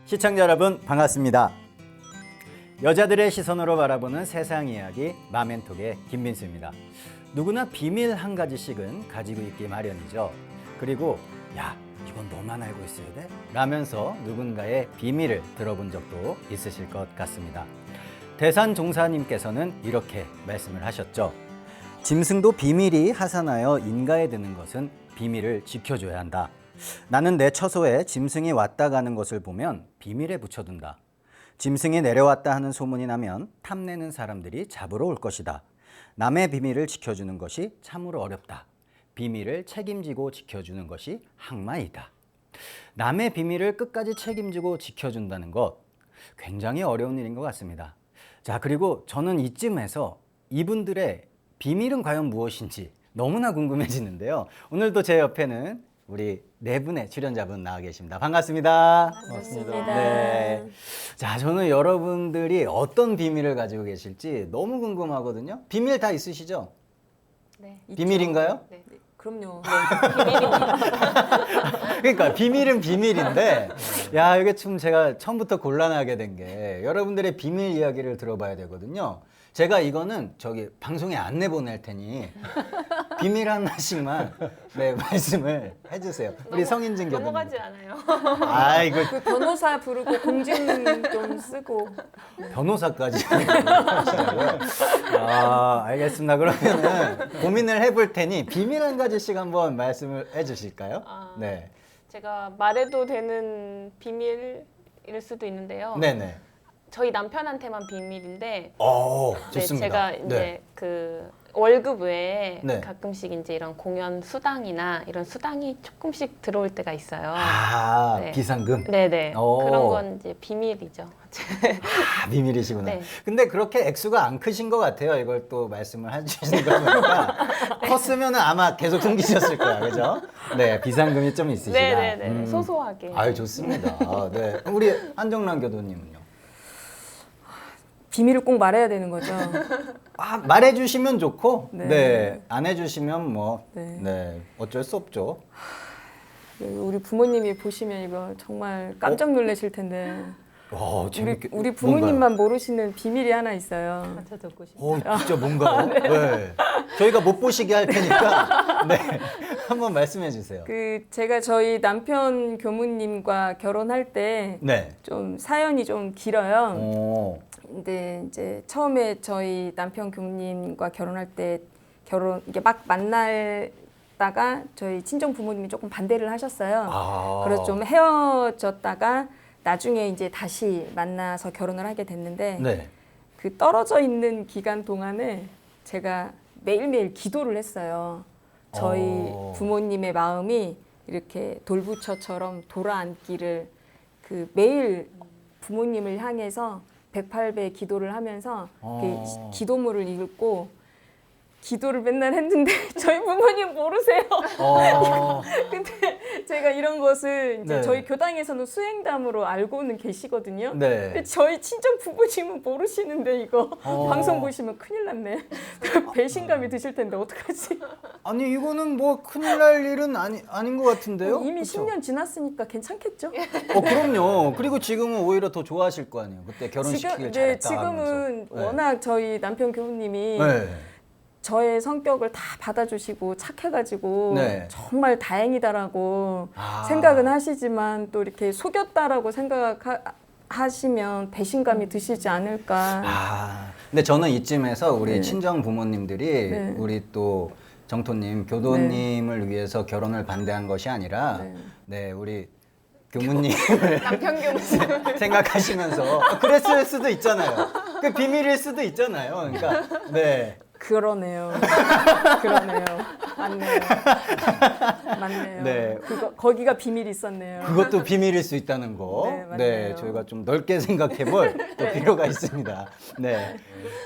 시청자 여러분 반갑습니다. 여자들의 시선으로 바라보는 세상 이야기 마멘톡의 김민수입니다. 누구나 비밀 한 가지씩은 가지고 있기 마련이죠. 그리고 야 이건 너만 알고 있어야 돼? 라면서 누군가의 비밀을 들어본 적도 있으실 것 같습니다. 대산종사님께서는 이렇게 말씀을 하셨죠. 짐승도 비밀이 하산하여 인가에 드는 것은 비밀을 지켜줘야 한다. 나는 내 처소에 짐승이 왔다 가는 것을 보면 비밀에 붙여둔다. 짐승이 내려왔다 하는 소문이 나면 탐내는 사람들이 잡으러 올 것이다. 남의 비밀을 지켜주는 것이 참으로 어렵다. 비밀을 책임지고 지켜주는 것이 항마이다. 남의 비밀을 끝까지 책임지고 지켜준다는 것 굉장히 어려운 일인 것 같습니다. 자, 그리고 저는 이쯤에서 이분들의 비밀은 과연 무엇인지 너무나 궁금해지는데요. 오늘도 제 옆에는 우리 네 분의 출연자분 나와 계십니다. 반갑습니다. 반갑습니다. 네. 자, 저는 여러분들이 어떤 비밀을 가지고 계실지 너무 궁금하거든요. 비밀 다 있으시죠? 네. 비밀인가요? 네. 그럼요. 그러니까 비밀은 비밀인데 야, 이게 좀 제가 처음부터 곤란하게 된 게 여러분들의 비밀 이야기를 들어봐야 되거든요. 제가 이거는 저기 방송에 안 내보낼 테니 비밀 하나씩만 네, 말씀을 해주세요. 우리 성인진 교수님. 넘어가지 않아요. 아, 이거 그 변호사 부르고 공증 좀 쓰고. 변호사까지. 아, 알겠습니다. 그러면은 고민을 해볼 테니 비밀 한 가지씩 한번 말씀을 해주실까요? 네. 제가 말해도 되는 비밀일 수도 있는데요. 네네. 저희 남편한테만 비밀인데 좋습니다. 네, 제가 이제 네. 그 월급 외에 네. 가끔씩 이제 이런 공연 수당이나 이런 수당이 조금씩 들어올 때가 있어요. 아, 네. 비상금? 네네. 오. 그런 건 이제 비밀이죠. 아, 비밀이시구나. 네. 근데 그렇게 액수가 안 크신 것 같아요. 이걸 또 말씀을 해주시는 거 보니까. 컸으면 아마 계속 숨기셨을 거야. 그죠? 네, 비상금이 좀 있으시다. 네네네. 소소하게. 아유, 좋습니다. 네. 우리 한정란 교도님은요? 비밀을 꼭 말해야 되는 거죠. 아, 말해주시면 좋고, 네. 네. 안 해주시면 뭐, 네. 네. 어쩔 수 없죠. 우리 부모님이 보시면 이거 정말 깜짝 놀라실 텐데. 재밌게. 우리 부모님만 모르시는 비밀이 하나 있어요. 저 듣고 싶어요. 진짜 뭔가요? 네. 저희가 못 보시게 할 테니까, 네. 한번 말씀해 주세요. 그 제가 저희 남편 교무님과 결혼할 때 좀 네. 사연이 좀 길어요. 오. 근데 이제 처음에 저희 남편 교무님과 결혼할 때 이게 막 만나다가 저희 친정 부모님이 조금 반대를 하셨어요. 그래서 좀 헤어졌다가 나중에 이제 다시 만나서 결혼을 하게 됐는데 네. 그 떨어져 있는 기간 동안에 제가 매일매일 기도를 했어요. 저희 부모님의 마음이 이렇게 돌부처처럼 돌아앉기를 그 매일 부모님을 향해서 108배 기도를 하면서 기도문을 읽고 기도를 맨날 했는데 저희 부모님 모르세요. 근데 제가 이런 것을 이제 네. 저희 교당에서는 수행담으로 알고는 계시거든요. 네. 근데 저희 친정 부모님은 모르시는데 이거 방송 보시면 큰일 났네. 배신감이 드실 텐데 어떡하지? 아니 이거는 뭐 큰일 날 일은 아닌 것 같은데요? 이미 그쵸? 10년 지났으니까 괜찮겠죠? 그럼요. 그리고 지금은 오히려 더 좋아하실 거 아니에요. 그때 결혼시키길 잘했다 지금은 하면서. 네. 워낙 저희 남편 교수님이 네. 저의 성격을 다 받아주시고 착해가지고 네. 정말 다행이다라고 생각은 하시지만 또 이렇게 속였다라고 생각하시면 배신감이 드시지 않을까. 근데 저는 이쯤에서 우리 네. 친정 부모님들이 네. 우리 또 정토님, 교도님을 위해서 결혼을 반대한 것이 아니라 네, 우리 교무님을 남편 교무. 생각하시면서 그랬을 수도 있잖아요. 그 비밀일 수도 있잖아요. 그러니까 네. 그러네요. 맞네요. 맞네요. 네. 거기가 비밀이 있었네요. 그것도 비밀일 수 있다는 거. 네, 맞네요. 네, 저희가 좀 넓게 생각해 볼 또 필요가 있습니다. 네.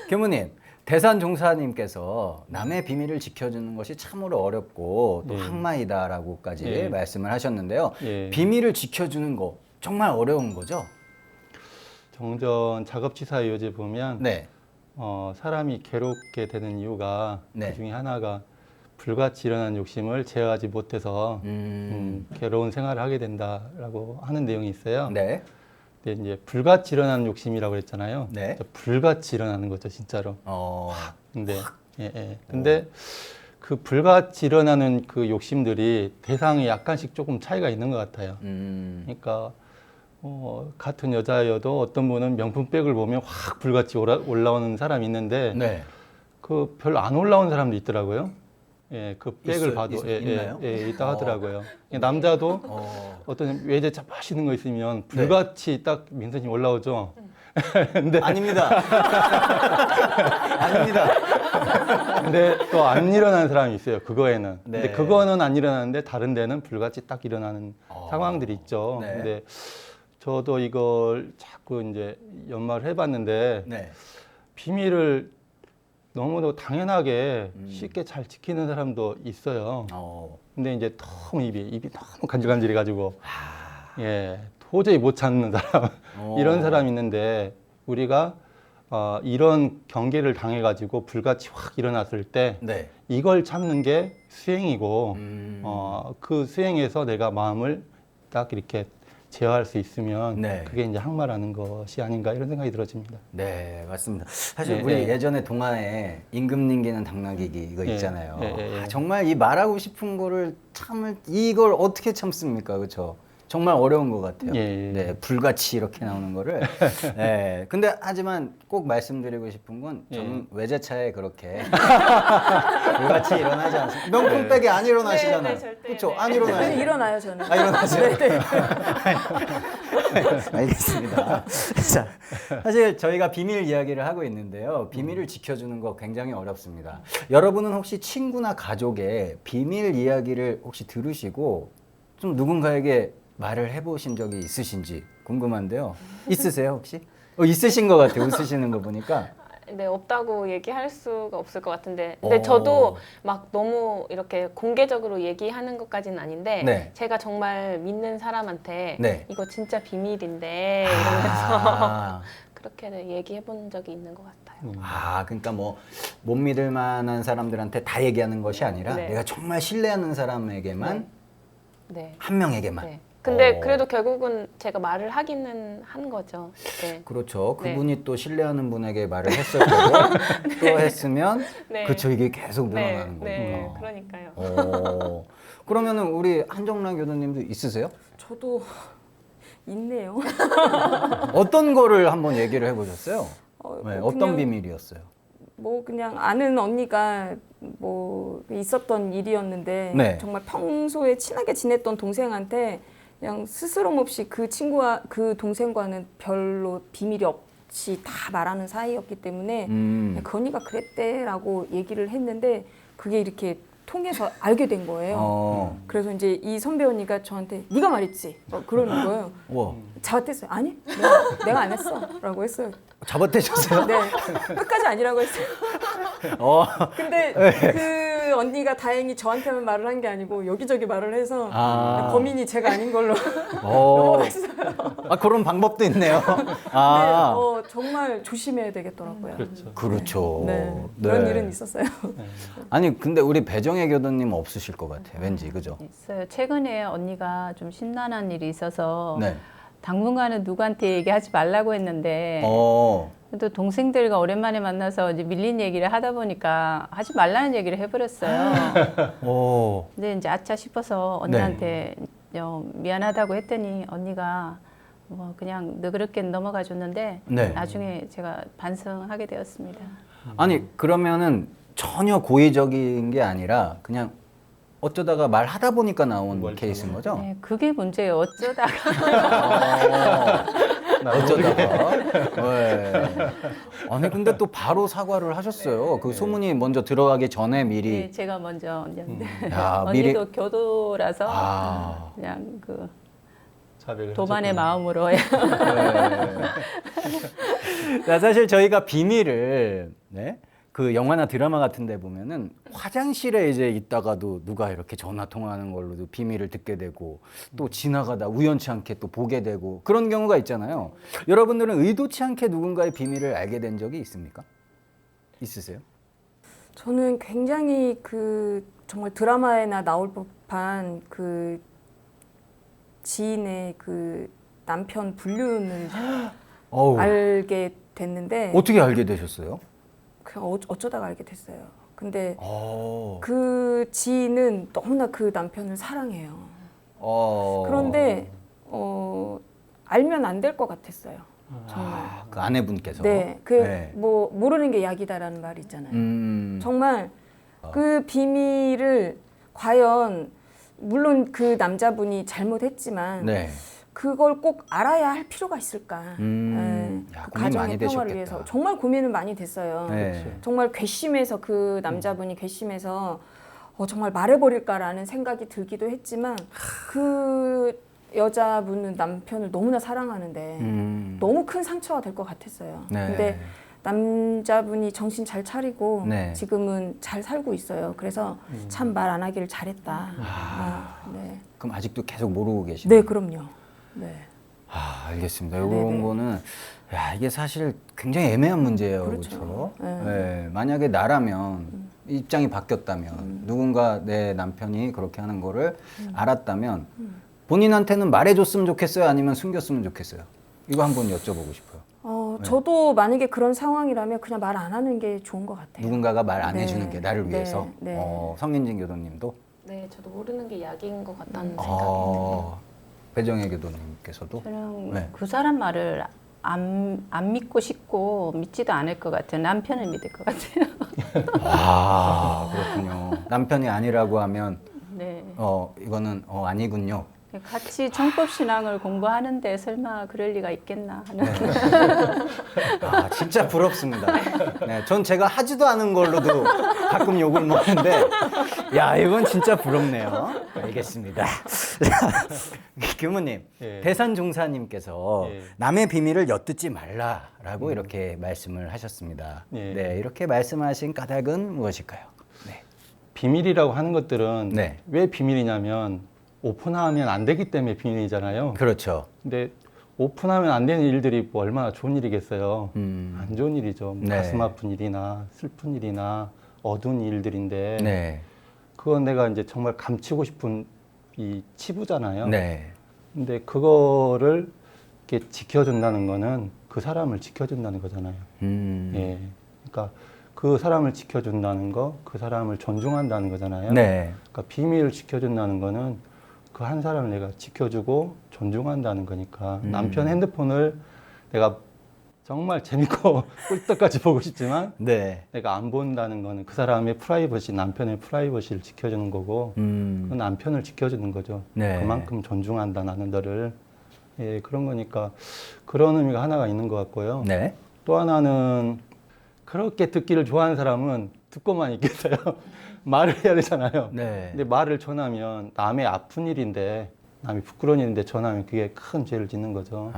교무님, 대산종사님께서 남의 비밀을 지켜주는 것이 참으로 어렵고 또 항마이다라고까지 말씀을 하셨는데요. 비밀을 지켜주는 거 정말 어려운 거죠? 정전 작업지사의 요새 보면 네. 사람이 괴롭게 되는 이유가 네. 그 중에 하나가 불같이 일어난 욕심을 제어하지 못해서 괴로운 생활을 하게 된다라고 하는 내용이 있어요. 네. 근데 이제 불같이 일어나는 욕심이라고 그랬잖아요. 네. 불같이 일어나는 거죠, 진짜로. 어. 근데 근데 그 불같이 일어나는 그 욕심들이 대상이 약간씩 조금 차이가 있는 것 같아요. 그러니까 같은 여자여도 어떤 분은 명품백을 보면 확 불같이 올라오는 사람이 있는데 네. 그 별로 안 올라온 사람도 있더라고요. 예, 그 백을 있어요? 봐도 있나요? 있다 하더라고요. 남자도 어떤 외제차 맛있는 거 있으면 불같이 딱 민선이 올라오죠. 근데 아닙니다. 아닙니다. 근데 또 안 일어나는 사람이 있어요. 그거에는. 네. 근데 그거는 안 일어나는데 다른 데는 불같이 딱 일어나는 상황들이 있죠. 네. 근데 저도 이걸 자꾸 이제 연말을 해봤는데 네. 비밀을 너무도 당연하게 쉽게 잘 지키는 사람도 있어요. 근데 이제 너무 입이 너무 간질간질해가지고 예 도저히 못 참는 사람 이런 사람이 있는데 우리가 이런 경계를 당해가지고 불같이 확 일어났을 때 네. 이걸 참는 게 수행이고 그 수행에서 내가 마음을 딱 이렇게 제어할 수 있으면 네. 그게 이제 항마라는 것이 아닌가 이런 생각이 들어집니다. 네, 맞습니다. 사실 네, 우리 네. 예전에 동화에 임금님기는 당나귀기 이거 네, 있잖아요. 네, 네, 네. 정말 이 말하고 싶은 거를 이걸 어떻게 참습니까? 그렇죠? 정말 어려운 것 같아요. 예, 예. 네, 불같이 이렇게 나오는 거를. 네, 근데 하지만 꼭 말씀드리고 싶은 건 저는 외제차에 그렇게 불같이 일어나지 않습니다. 명품백이 안 일어나시잖아요. 네, 네, 절대. 그렇죠? 네. 안 네, 일어나요. 일어나요 저는. 아, 일어나세요? 알겠습니다. 자, 사실 저희가 비밀 이야기를 하고 있는데요. 비밀을 지켜주는 거 굉장히 어렵습니다. 여러분은 혹시 친구나 가족의 비밀 이야기를 혹시 들으시고 좀 누군가에게 말을 해보신 적이 있으신지 궁금한데요. 있으세요 혹시? 있으신 것 같아요. 웃으시는 거 보니까. 네, 없다고 얘기할 수가 없을 것 같은데. 근데 저도 막 너무 이렇게 공개적으로 얘기하는 것까지는 아닌데, 네. 제가 정말 믿는 사람한테 네. 이거 진짜 비밀인데 이러면서 아, 그렇게 얘기해 본 적이 있는 것 같아요. 그러니까 뭐 못 믿을 만한 사람들한테 다 얘기하는 것이 아니라 네. 내가 정말 신뢰하는 사람에게만 네. 한 명에게만. 네. 근데 어. 그래도 결국은 제가 말을 하기는 한 거죠. 네. 그렇죠. 네. 그분이 또 신뢰하는 분에게 말을 했을 거고 또 했으면 네. 그렇죠. 이게 계속 네, 늘어나는 네, 거구나. 그러니까요. 그러면은 우리 한정란 교수님도 있으세요? 저도 있네요. 어떤 거를 한번 얘기를 해보셨어요? 네, 뭐 어떤 그냥 비밀이었어요? 뭐 그냥 아는 언니가 뭐 있었던 일이었는데 네. 정말 평소에 친하게 지냈던 동생한테 그냥 스스럼 없이 그 친구와 그 동생과는 별로 비밀이 없이 다 말하는 사이였기 때문에 그 언니가 그랬대라고 얘기를 했는데 그게 이렇게 통해서 알게 된 거예요. 그래서 이제 이 선배 언니가 저한테 네가 말했지 막 그러는 거예요. 와, 잡아댔어요. 아니 내가 안 했어라고 했어요. 잡아떼셨어요? 네 끝까지 아니라고 했어요. 근데 그 언니가 다행히 저한테만 말을 한 게 아니고 여기저기 말을 해서 범인이 제가 아닌 걸로 넘어갔어요. 그런 방법도 있네요. 근데 정말 조심해야 되겠더라고요. 그렇죠. 그렇죠. 네, 그런 일은 있었어요. 아니 근데 우리 배정혜 교수님 없으실 것 같아요. 왠지 그죠? 있어요. 최근에 언니가 좀 심란한 일이 있어서 네. 당분간은 누구한테 얘기하지 말라고 했는데 또 동생들과 오랜만에 만나서 이제 밀린 얘기를 하다 보니까 하지 말라는 얘기를 해버렸어요. 근데 이제 아차 싶어서 언니한테 미안하다고 했더니 언니가 뭐 그냥 너그럽게 넘어가 줬는데 네. 나중에 제가 반성하게 되었습니다. 아니 그러면은 전혀 고의적인 게 아니라 그냥 어쩌다가 말하다 보니까 나온 케이스인 거죠? 네, 그게 문제예요. 어쩌다가 어쩌다가. 네. 아니 근데 또 바로 사과를 하셨어요. 그 소문이 먼저 들어가기 전에 미리. 네, 제가 먼저 언니한테 야, 언니도 미리. 교도라서 그냥 그 자백을 도반의 하셨구나. 마음으로 자, 사실 저희가 비밀을 그 영화나 드라마 같은 데 보면은 화장실에 이제 있다가도 누가 이렇게 전화 통화하는 걸로도 비밀을 듣게 되고 또 지나가다 우연치 않게 또 보게 되고 그런 경우가 있잖아요. 여러분들은 의도치 않게 누군가의 비밀을 알게 된 적이 있습니까? 있으세요? 저는 굉장히 그 정말 드라마에나 나올 법한 그 지인의 그 남편 불륜을 어우, 알게 됐는데 어떻게 알게 되셨어요? 그냥 어쩌다가 알게 됐어요. 근데 어. 그 지인은 너무나 그 남편을 사랑해요. 그런데 알면 안 될 것 같았어요. 정말. 그 아내분께서. 네, 네. 뭐 모르는 게 약이다라는 말이 있잖아요. 정말 그 비밀을 과연 물론 그 남자분이 잘못했지만 네. 그걸 꼭 알아야 할 필요가 있을까? 야, 그 고민 많이 가정의 평화를 되셨겠다. 위해서 정말 고민은 많이 됐어요. 네. 정말 괘씸해서 그 남자분이 괘씸해서 정말 말해버릴까라는 생각이 들기도 했지만 그 여자분은 남편을 너무나 사랑하는데 너무 큰 상처가 될 것 같았어요. 네. 근데 남자분이 정신 잘 차리고 네. 지금은 잘 살고 있어요. 그래서 참 말 안 하기를 잘했다. 네. 그럼 아직도 계속 모르고 계시나요? 네, 그럼요. 네. 알겠습니다. 네네. 이런 거는 야, 이게 사실 굉장히 애매한 문제예요. 그렇죠. 그렇죠? 네. 네, 만약에 나라면 입장이 바뀌었다면 누군가 내 남편이 그렇게 하는 거를 알았다면 본인한테는 말해줬으면 좋겠어요? 아니면 숨겼으면 좋겠어요? 이거 한번 여쭤보고 싶어요. 저도 만약에 그런 상황이라면 그냥 말 안 하는 게 좋은 것 같아요. 누군가가 말 안 네. 해주는 게 나를 네. 위해서. 네. 성인진 교도님도. 네, 저도 모르는 게 약인 것 같다는 생각이 배정혜 교도님께서도. 저는 네. 그 사람 말을 안 믿고 싶고 믿지도 않을 것 같아요. 남편을 믿을 것 같아요. 그렇군요. 남편이 아니라고 하면 네. 이거는 아니군요. 같이 정법 신앙을 공부하는데 설마 그럴 리가 있겠나 하는. 진짜 부럽습니다. 네, 전 제가 하지도 않은 걸로도 가끔 욕을 먹는데, 야, 이건 진짜 부럽네요. 알겠습니다. 교무님, 예. 대산종사님께서 예. 남의 비밀을 엿듣지 말라라고 이렇게 말씀을 하셨습니다. 예. 네, 이렇게 말씀하신 까닭은 무엇일까요? 네. 비밀이라고 하는 것들은 네. 왜 비밀이냐면 오픈하면 안 되기 때문에 비밀이잖아요. 그렇죠. 근데 오픈하면 안 되는 일들이 뭐 얼마나 좋은 일이겠어요. 음. 안 좋은 일이죠. 뭐 네. 가슴 아픈 일이나 슬픈 일이나 어두운 일들인데 네. 그건 내가 이제 정말 감추고 싶은 이 치부잖아요. 네. 근데 그거를 이렇게 지켜준다는 거는 그 사람을 지켜준다는 거잖아요. 예. 그러니까 그 사람을 지켜준다는 거, 그 사람을 존중한다는 거잖아요. 네. 그러니까 비밀을 지켜준다는 거는 그 한 사람을 내가 지켜주고 존중한다는 거니까 남편 핸드폰을 내가 정말 재밌고 꿀떡까지 보고 싶지만 네. 내가 안 본다는 거는 그 사람의 프라이버시, 남편의 프라이버시를 지켜주는 거고 그 남편을 지켜주는 거죠. 네. 그만큼 존중한다 나는 너를. 예, 그런 거니까 그런 의미가 하나가 있는 것 같고요. 네. 또 하나는 그렇게 듣기를 좋아하는 사람은 듣고만 있겠어요. 말을 해야 되잖아요. 네. 근데 말을 전하면 남의 아픈 일인데 남이 부끄러운 일인데 전하면 그게 큰 죄를 짓는 거죠.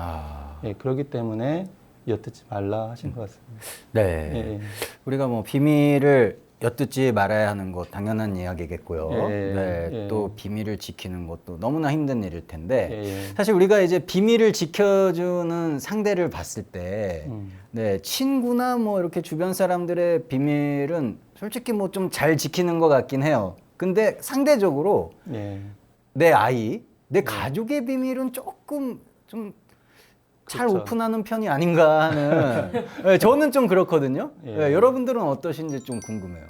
예, 그렇기 때문에 엿듣지 말라 하신 것 같습니다. 네. 예, 우리가 뭐 비밀을 엿듣지 말아야 하는 것 당연한 이야기겠고요. 예, 네. 예. 또 비밀을 지키는 것도 너무나 힘든 일일 텐데 예, 예. 사실 우리가 이제 비밀을 지켜주는 상대를 봤을 때 네, 친구나 뭐 이렇게 주변 사람들의 비밀은 솔직히 뭐 좀 잘 지키는 것 같긴 해요. 근데 상대적으로 예. 내 아이, 내 가족의 비밀은 조금 좀 잘 그렇죠. 오픈하는 편이 아닌가 하는 네, 저는 좀 그렇거든요. 예. 네, 여러분들은 어떠신지 좀 궁금해요.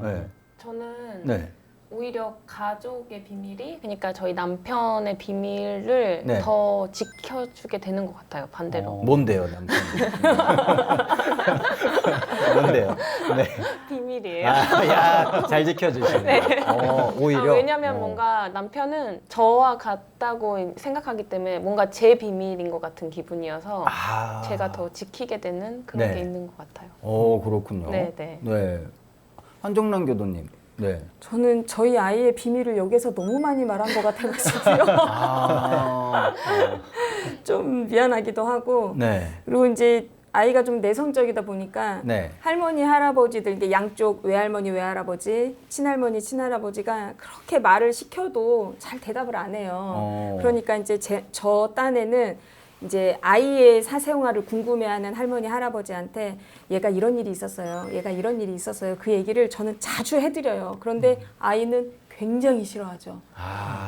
네. 저는 네. 오히려 가족의 비밀이 그러니까 저희 남편의 비밀을 네. 더 지켜주게 되는 것 같아요. 반대로. 뭔데요, 남편이? 뭔데요? 네. 비밀이에요. 야, 잘 지켜주시네. 오히려. 왜냐면 뭔가 남편은 저와 같다고 생각하기 때문에 뭔가 제 비밀인 것 같은 기분이어서 제가 더 지키게 되는 그런 네. 게 있는 것 같아요. 그렇군요. 네, 네. 네. 한정란 교도님. 네. 저는 저희 아이의 비밀을 여기서 너무 많이 말한 것 같아가지고요. 좀 미안하기도 하고. 네. 그리고 이제 아이가 좀 내성적이다 보니까 네. 할머니, 할아버지들, 이게 양쪽 외할머니, 외할아버지, 친할머니, 친할아버지가 그렇게 말을 시켜도 잘 대답을 안 해요. 그러니까 이제 저 딴에는 이제 아이의 사생활을 궁금해하는 할머니, 할아버지한테 얘가 이런 일이 있었어요. 얘가 이런 일이 있었어요. 그 얘기를 저는 자주 해드려요. 그런데 아이는 굉장히 싫어하죠.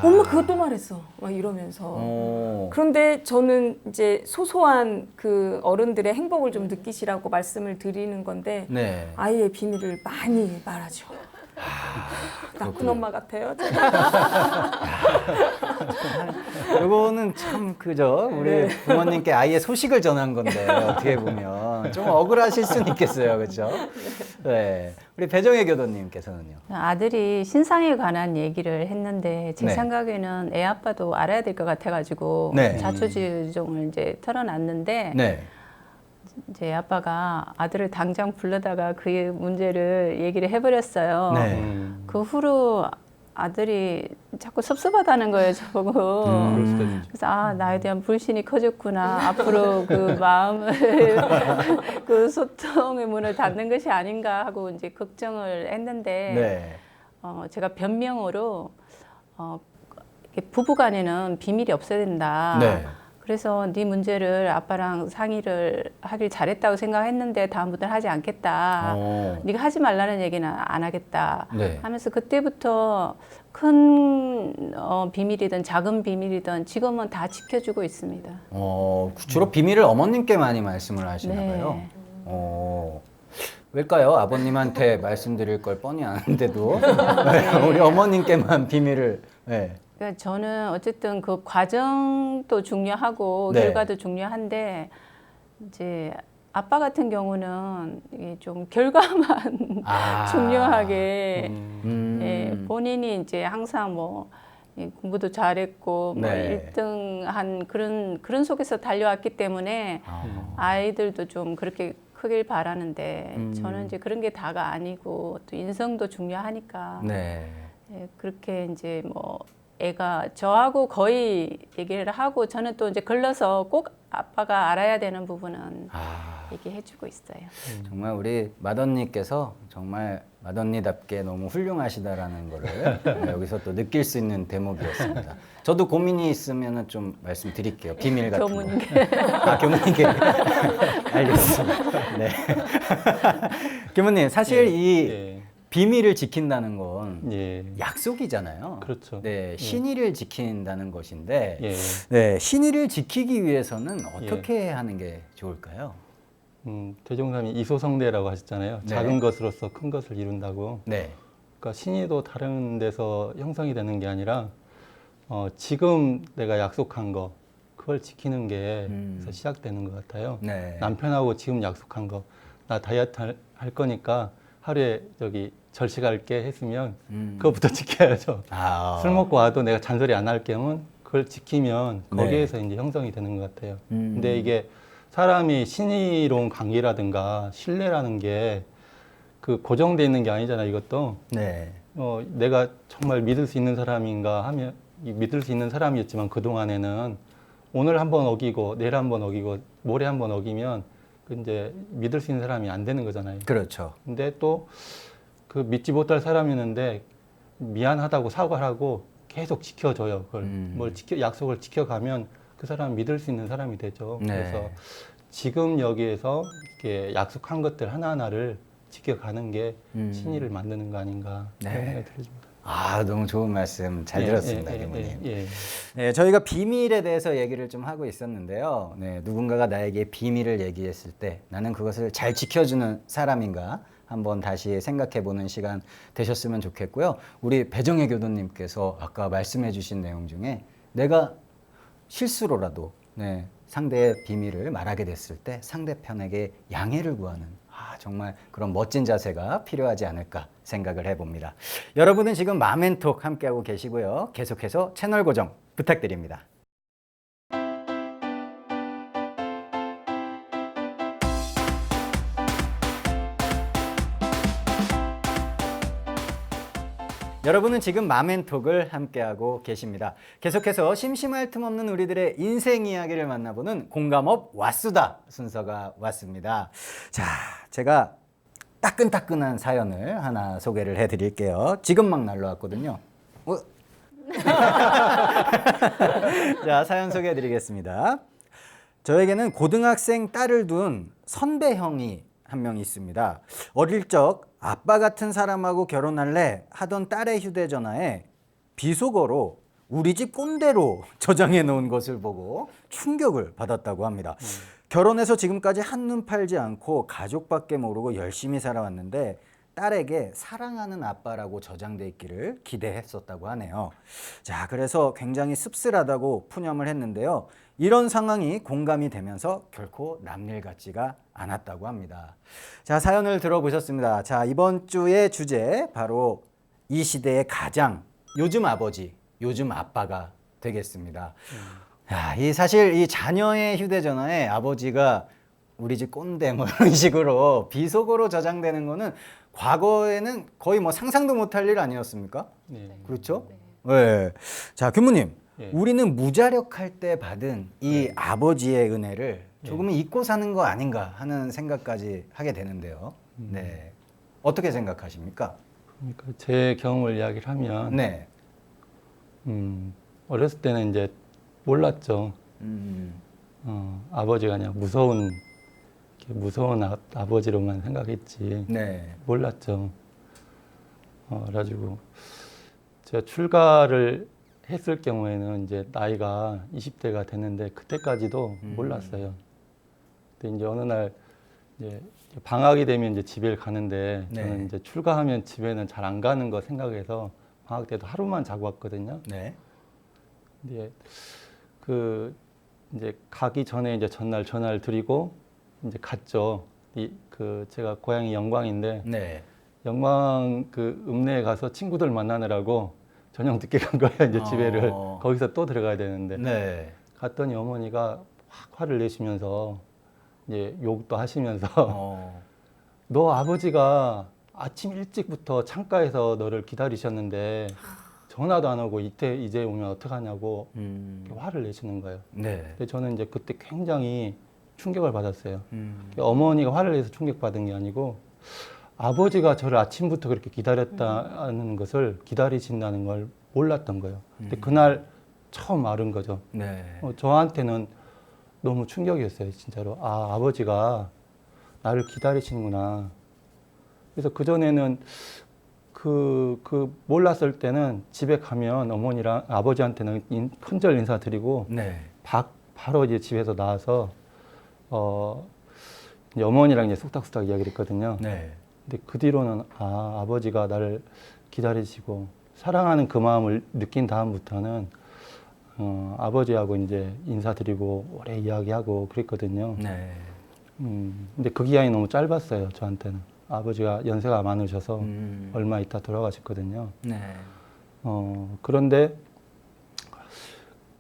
엄마 그것도 말했어. 막 이러면서. 그런데 저는 이제 소소한 그 어른들의 행복을 좀 느끼시라고 말씀을 드리는 건데 네. 아이의 비밀을 많이 말하죠. 나쁜 엄마 같아요. 이거는 참 그죠. 우리 부모님께 아이의 소식을 전한 건데 어떻게 보면 좀 억울하실 수는 있겠어요, 그렇죠? 네, 우리 배정혜 교도님께서는요. 아들이 신상에 관한 얘기를 했는데 제 네. 생각에는 애 아빠도 알아야 될 것 같아가지고 네. 자초지종을 이제 털어놨는데 네. 이제 애 아빠가 아들을 당장 불러다가 그 문제를 얘기를 해버렸어요. 네. 그 후로 아들이 자꾸 섭섭하다는 거예요, 저보고. 그럴 수도 있죠. 그래서 아, 나에 대한 불신이 커졌구나. 앞으로 그 마음을 그 소통의 문을 닫는 것이 아닌가 하고 이제 걱정을 했는데 네. 제가 변명으로 이렇게 부부간에는 비밀이 없어야 된다. 네. 그래서 네 문제를 아빠랑 상의를 하길 잘했다고 생각했는데 다음부터는 하지 않겠다. 네가 하지 말라는 얘기는 안 하겠다. 네. 하면서 그때부터 큰 비밀이든 작은 비밀이든 지금은 다 지켜주고 있습니다. 주로 비밀을 어머님께 많이 말씀을 하시나 네. 봐요. 왜일까요? 아버님한테 말씀드릴 걸 뻔히 아는데도 우리 어머님께만 비밀을. 네. 그러니까 저는 어쨌든 그 과정도 중요하고 네. 결과도 중요한데 이제 아빠 같은 경우는 이게 좀 결과만 중요하게 예, 본인이 이제 항상 뭐 공부도 잘했고 뭐 네. 1등한 그런 속에서 달려왔기 때문에 아이들도 좀 그렇게 크길 바라는데 저는 이제 그런 게 다가 아니고 또 인성도 중요하니까 네. 예, 그렇게 이제 뭐 애가 저하고 거의 얘기를 하고 저는 또 이제 걸러서 꼭 아빠가 알아야 되는 부분은 얘기해주고 있어요. 정말 우리 맏언니께서 정말 맏언니답게 너무 훌륭하시다라는 거를 여기서 또 느낄 수 있는 대목이었습니다. 저도 고민이 있으면 좀 말씀드릴게요. 비밀 같은 거. 교문계. 교무님께. 알겠습니다. 네. 교무님, 사실 이 비밀을 지킨다는 건 약속이잖아요. 그렇죠. 네, 신의를 지킨다는 것인데, 예. 네, 신의를 지키기 위해서는 어떻게 하는 게 좋을까요? 대종사님이 이소성대라고 하셨잖아요. 네. 작은 것으로서 큰 것을 이룬다고. 네. 그러니까 신의도 다른 데서 형성이 되는 게 아니라 지금 내가 약속한 거 그걸 지키는 게 그래서 시작되는 것 같아요. 네. 남편하고 지금 약속한 거 나 다이어트 할 거니까 하루에 절식할게 했으면 그거부터 지켜야죠. 술 먹고 와도 내가 잔소리 안 할 경우는 그걸 지키면 거기에서 이제 형성이 되는 것 같아요. 근데 이게 사람이 신의로운 관계라든가 신뢰라는 게 그 고정돼 있는 게 아니잖아요. 이것도 네. 내가 정말 믿을 수 있는 사람인가 하면 믿을 수 있는 사람이었지만 그 동안에는 오늘 한번 어기고 내일 한번 어기고 모레 한번 어기면 그 이제 믿을 수 있는 사람이 안 되는 거잖아요. 그렇죠. 근데 또 그 믿지 못할 사람이었는데 미안하다고 사과를 하고 계속 지켜줘요. 그걸 약속을 지켜가면 그 사람 믿을 수 있는 사람이 되죠. 네. 그래서 지금 여기에서 이렇게 약속한 것들 하나하나를 지켜가는 게 신의를 만드는 거 아닌가 그런 생각이 들습니다. 너무 좋은 말씀 잘 들었습니다, 교무님. 예. 네, 저희가 비밀에 대해서 얘기를 좀 하고 있었는데요. 네, 누군가가 나에게 비밀을 얘기했을 때 나는 그것을 잘 지켜주는 사람인가 한번 다시 생각해보는 시간 되셨으면 좋겠고요. 우리 배정혜 교도님께서 아까 말씀해주신 내용 중에 내가 실수로라도 상대의 비밀을 말하게 됐을 때 상대편에게 양해를 구하는 정말 그런 멋진 자세가 필요하지 않을까 생각을 해봅니다. 여러분은 지금 마멘톡 함께하고 계시고요. 계속해서 채널 고정 부탁드립니다. 여러분은 지금 마멘톡을 함께하고 계십니다. 계속해서 심심할 틈 없는 우리들의 인생 이야기를 만나보는 공감업 왓수다 순서가 왔습니다. 자, 제가 따끈따끈한 사연을 하나 소개를 해드릴게요. 지금 막 날라왔거든요. 자, 사연 소개해드리겠습니다. 저에게는 고등학생 딸을 둔 선배 형이 한 명 있습니다. 어릴 적 아빠 같은 사람하고 결혼할래 하던 딸의 휴대전화에 비속어로 우리 집 꼰대로 저장해 놓은 것을 보고 충격을 받았다고 합니다. 결혼해서 지금까지 한눈 팔지 않고 가족밖에 모르고 열심히 살아왔는데 딸에게 사랑하는 아빠라고 저장돼 있기를 기대했었다고 하네요. 자, 그래서 굉장히 씁쓸하다고 푸념을 했는데요. 이런 상황이 공감이 되면서 결코 남일 같지가 않았다고 합니다. 자, 사연을 들어보셨습니다. 자, 이번 주의 주제 바로 이 시대의 가장 요즘 아버지, 요즘 아빠가 되겠습니다. 야, 사실 이 자녀의 휴대전화에 아버지가 우리 집 꼰대 뭐 이런 식으로 비속어로 저장되는 거는 과거에는 거의 뭐 상상도 못할 일 아니었습니까? 네. 그렇죠? 네. 자, 교무님, 예. 우리는 무자력할 때 받은 이 아버지의 은혜를 조금은 잊고 사는 거 아닌가 하는 생각까지 하게 되는데요. 네. 어떻게 생각하십니까? 그러니까 제 경험을 이야기를 하면 네. 어렸을 때는 이제 몰랐죠. 아버지가 그냥 무서운 아버지로만 생각했지. 네. 몰랐죠. 그래가지고 제가 출가를 했을 경우에는 이제 나이가 20대가 됐는데 그때까지도 몰랐어요. 근데 이제 어느 날 이제 방학이 되면 이제 집에 가는데 네. 저는 이제 출가하면 집에는 잘 안 가는 거 생각해서 방학 때도 하루만 자고 왔거든요. 네. 근데 이제 가기 전에 이제 전날 전화를 드리고 이제 갔죠. 제가 고향이 영광인데 네. 영광 읍내에 가서 친구들 만나느라고 저녁 늦게 간 거예요. 이제 집에를 거기서 또 들어가야 되는데 네. 갔더니 어머니가 확 화를 내시면서 이제 욕도 하시면서 너 아버지가 아침 일찍부터 창가에서 너를 기다리셨는데 전화도 안 오고 이제 오면 어떡하냐고 이렇게 화를 내시는 거예요. 네. 근데 저는 이제 그때 굉장히 충격을 받았어요. 어머니가 화를 내서 충격받은 게 아니고 아버지가 저를 아침부터 그렇게 기다렸다는 것을 기다리신다는 걸 몰랐던 거예요. 근데 그날 처음 알은 거죠. 네. 저한테는 너무 충격이었어요, 진짜로. 아, 아버지가 나를 기다리시는구나. 그래서 그전에는 몰랐을 때는 집에 가면 어머니랑 아버지한테는 큰절 인사드리고 네. 바로 이제 집에서 나와서 이제 어머니랑 이제 쑥닥쑥닥 이야기를 했거든요. 네. 근데 그 뒤로는 아버지가 나를 기다리시고 사랑하는 그 마음을 느낀 다음부터는 아버지하고 이제 인사드리고 오래 이야기하고 그랬거든요. 네. 근데 그 기간이 너무 짧았어요, 저한테는. 아버지가 연세가 많으셔서 얼마 있다 돌아가셨거든요. 네. 그런데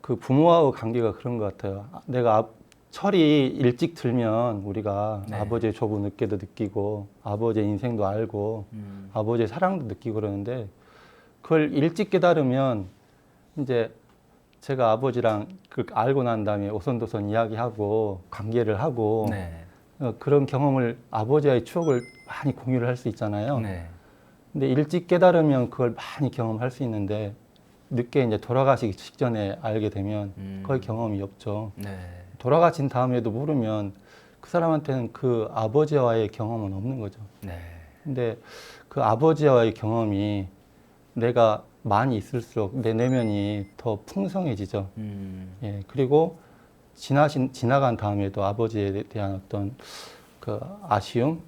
그 부모와의 관계가 그런 것 같아요. 내가 철이 일찍 들면 우리가 네. 아버지의 조부 늦게도 느끼고 아버지의 인생도 알고 아버지의 사랑도 느끼고 그러는데 그걸 일찍 깨달으면 이제 제가 아버지랑 알고 난 다음에 오손도손 이야기하고 관계를 하고 네. 그런 경험을 아버지와의 추억을 많이 공유를 할 수 있잖아요. 네. 근데 일찍 깨달으면 그걸 많이 경험할 수 있는데 늦게 이제 돌아가시기 직전에 알게 되면 거의 경험이 없죠. 네. 돌아가신 다음에도 모르면 그 사람한테는 그 아버지와의 경험은 없는 거죠. 네. 근데 그 아버지와의 경험이 내가 많이 있을수록 내 내면이 더 풍성해지죠. 예, 그리고 지나간 다음에도 아버지에 대한 어떤 그 아쉬움,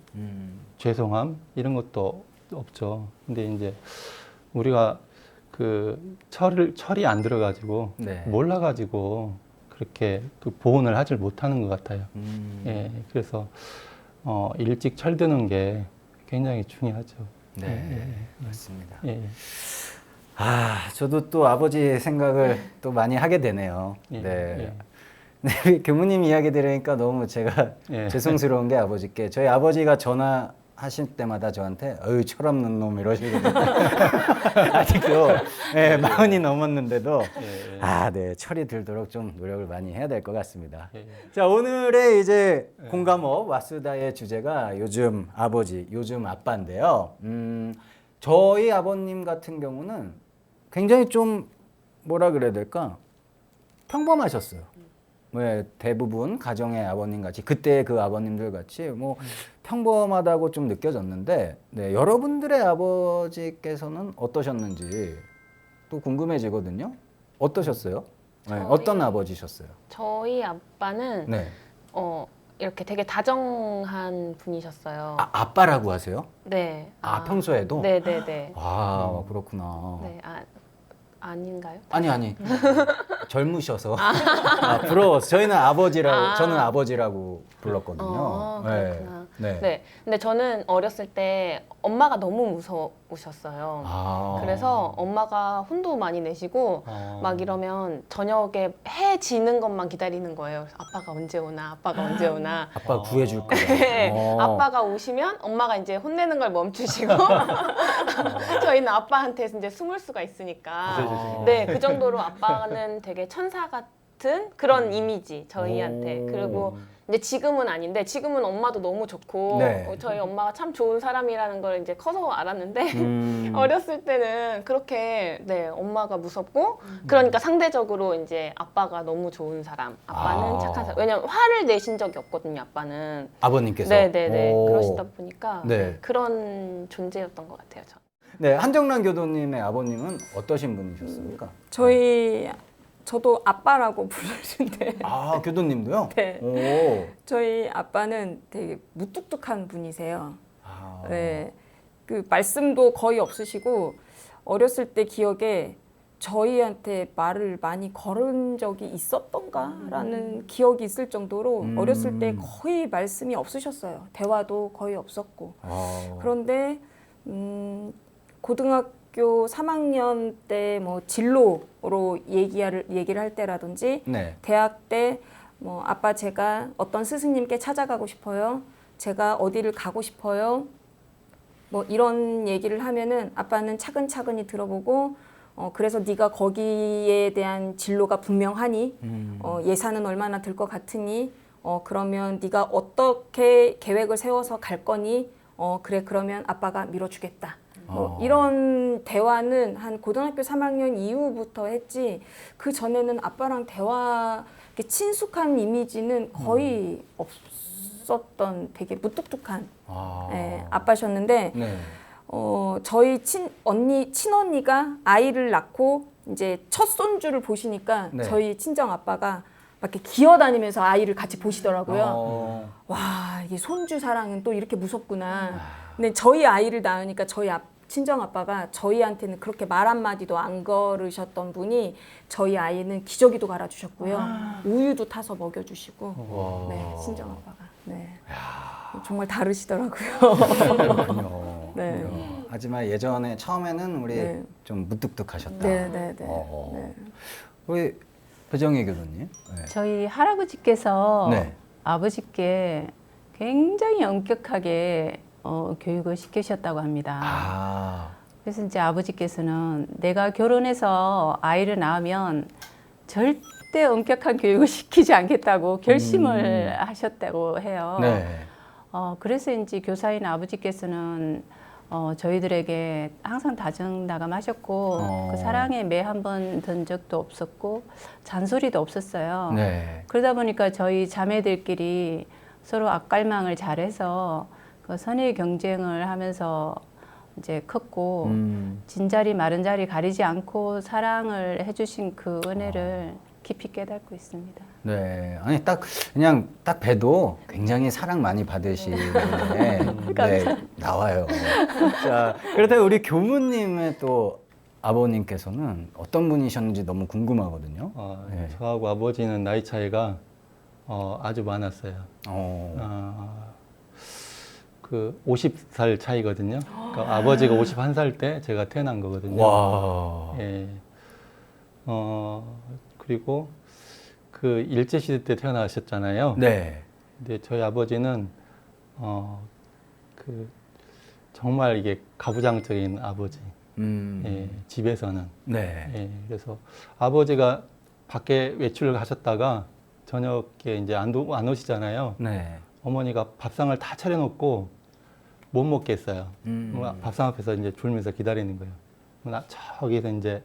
죄송함 이런 것도 없죠. 근데 이제 우리가 그 철이 안 들어가지고 네. 몰라가지고 그렇게 그 보온을 하질 못하는 것 같아요. 예, 그래서 일찍 철드는 게 굉장히 중요하죠. 네. 맞습니다. 예, 저도 또 아버지 생각을 또 많이 하게 되네요. 예, 네. 네, 교무님 이야기 들으니까 너무 제가 예. 죄송스러운 게 아버지께 저희 아버지가 전화하실 때마다 저한테 어유 철없는 놈 이러시거든요. 아직도 네, 40이 넘었는데도 예. 네, 철이 들도록 좀 노력을 많이 해야 될 것 같습니다. 예. 자, 오늘의 이제 공감업 와수다의 주제가 요즘 아버지, 요즘 아빠인데요. 저희 아버님 같은 경우는 굉장히 좀 뭐라 그래야 될까? 평범하셨어요. 뭐 대부분 가정의 아버님 같이 그때 그 아버님들 같이 뭐 평범하다고 좀 느껴졌는데 네, 여러분들의 아버지께서는 어떠셨는지 또 궁금해지거든요. 어떠셨어요? 네, 어떤 아버지셨어요? 저희 아빠는 네. 이렇게 되게 다정한 분이셨어요. 아빠라고 하세요? 네. 평소에도? 네네네. 그렇구나. 네. 아닌가요? 아니. 젊으셔서. 부러워서. 저희는 아버지라고, 저는 아버지라고 불렀거든요. 그렇구나. 네. 네. 근데 저는 어렸을 때 엄마가 너무 무서우셨어요. 그래서 엄마가 혼도 많이 내시고 막 이러면 저녁에 해 지는 것만 기다리는 거예요. 그래서 아빠가 언제 오나, 아빠가 언제 오나. 아빠가 구해줄 거야. 네. 아빠가 오시면 엄마가 이제 혼내는 걸 멈추시고 저희는 아빠한테 이제 숨을 수가 있으니까 네, 그 정도로 아빠는 되게 천사 같은 그런 이미지 저희한테. 그리고 이제 지금은 아닌데 지금은 엄마도 너무 좋고 네. 저희 엄마가 참 좋은 사람이라는 걸 이제 커서 알았는데 어렸을 때는 그렇게 네, 엄마가 무섭고 그러니까 상대적으로 이제 아빠가 너무 좋은 사람, 아빠는 착한 사람. 왜냐면 화를 내신 적이 없거든요, 아빠는. 아버님께서? 네네네. 오. 그러시다 보니까 네. 네, 그런 존재였던 것 같아요, 저. 네, 한정란 교도님의 아버님은 어떠신 분이셨습니까? 저도 아빠라고 부르는데 교도님도요? 네. 오. 저희 아빠는 되게 무뚝뚝한 분이세요. 네, 그 말씀도 거의 없으시고 어렸을 때 기억에 저희한테 말을 많이 걸은 적이 있었던가라는 기억이 있을 정도로 어렸을 때 거의 말씀이 없으셨어요. 대화도 거의 없었고. 그런데 고등학교 3학년 때 뭐 진로로 얘기를 할 때라든지 네. 대학 때 뭐 아빠 제가 어떤 스승님께 찾아가고 싶어요. 제가 어디를 가고 싶어요. 뭐 이런 얘기를 하면은 아빠는 차근차근히 들어보고 그래서 네가 거기에 대한 진로가 분명하니 예산은 얼마나 들 것 같으니 그러면 네가 어떻게 계획을 세워서 갈 거니 그래 그러면 아빠가 밀어주겠다. 이런 대화는 한 고등학교 3학년 이후부터 했지 그 전에는 아빠랑 대화 이렇게 친숙한 이미지는 거의 없었던 되게 무뚝뚝한 아빠셨는데 네. 저희 친언니가 아이를 낳고 이제 첫 손주를 보시니까 네. 저희 친정 아빠가 막 이렇게 기어다니면서 아이를 같이 보시더라고요. 와, 이게 손주 사랑은 또 이렇게 무섭구나. 근데 저희 아이를 낳으니까 저희 친정 아빠가 저희한테는 그렇게 말 한마디도 안 걸으셨던 분이 저희 아이는 기저귀도 갈아주셨고요. 우유도 타서 먹여주시고. 네, 친정 아빠가. 네. 정말 다르시더라고요. 그렇군요. 네. 하지만 예전에 처음에는 우리 네. 좀 무뚝뚝하셨다. 네. 우리 배정희 교수님. 네. 저희 할아버지께서 네. 아버지께 굉장히 엄격하게 교육을 시키셨다고 합니다. 그래서 이제 아버지께서는 내가 결혼해서 아이를 낳으면 절대 엄격한 교육을 시키지 않겠다고 결심을 하셨다고 해요. 네. 그래서 이제 교사인 아버지께서는 저희들에게 항상 다정다감하셨고 그 사랑에 매 한 번 든 적도 없었고 잔소리도 없었어요. 네. 그러다 보니까 저희 자매들끼리 서로 앞갈망을 잘해서 그 선의 경쟁을 하면서 이제 컸고 진자리 마른 자리 가리지 않고 사랑을 해주신 그 은혜를 깊이 깨닫고 있습니다. 네. 아니 그냥 딱 봬도 굉장히 사랑 많이 받으시는 네, 나와요. 자, 그렇다면 우리 교무님의 또 아버님께서는 어떤 분이셨는지 너무 궁금하거든요. 네. 저하고 아버지는 나이 차이가 아주 많았어요. 그 50살 차이거든요. 그러니까 아버지가 51살 때 제가 태어난 거거든요. 와. 예. 그리고 그 일제시대 때 태어나셨잖아요. 네. 근데 저희 아버지는 그 정말 이게 가부장적인 아버지. 예, 집에서는. 네. 예, 그래서 아버지가 밖에 외출을 가셨다가 저녁에 이제 안 오시잖아요. 네. 어머니가 밥상을 다 차려놓고 못 먹겠어요. 밥상 앞에서 이제 졸면서 기다리는 거예요. 저기서 이제